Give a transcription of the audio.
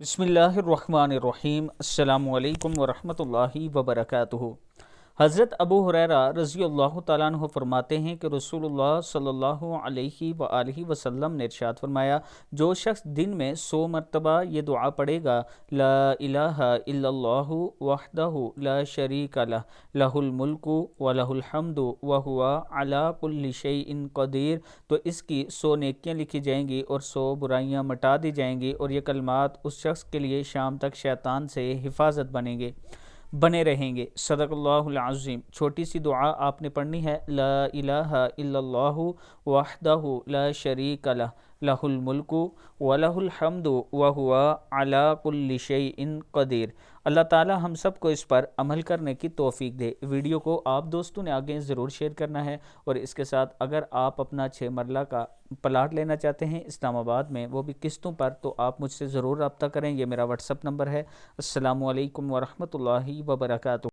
बिस्मिल्लाहिर्रहमानिर्रहीम। अस्सलामु अलैकुम वरहमतुल्लाहि वबरकातुहू। हज़रत अबू हुरैरा रज़ी अल्लाह ताला अन्हु फरमाते हैं कि रसूलुल्लाह सल्लल्लाहु अलैहि वसल्लम ने इरशाद फरमाया, जो शख्स दिन में 100 मरतबा ये दुआ पढ़ेगा, ला इलाहा इल्लल्लाहु वहदहु ला शरीका लह, लहुल मुल्कु व लहुल हम्दु व हुवा अला कुल्लि शैइन क़दीर, तो इसकी 100 नेकियां लिखी जाएंगी और 100 बुराइयां मिटा दी जाएंगी, और ये कलमात उस शख्स के लिए शाम तक शैतान से हिफाजत बने रहेंगे। सदक़ल्लाहुल अज़ीम। छोटी सी दुआ आपने पढ़नी है, ला इलाहा इल्लल्लाहु वहदहु ला शरीका लह, लहुल मुल्कु व लहुल हम्दु व हुवा अला कुल्लि शैइन क़दीर। अल्लाह ताला हम सब को इस पर अमल करने की तौफीक दे। वीडियो को आप दोस्तों ने आगे ज़रूर शेयर करना है, और इसके साथ अगर आप अपना 6 मरला का प्लाट लेना चाहते हैं इस्लामाबाद में, वो भी किस्तों पर, तो आप मुझसे ज़रूर रब्ता करें। ये मेरा व्हाट्सअप नंबर है। अस्सलामु अलैकुम वरहमतुल्लाहि वबरकातुहू।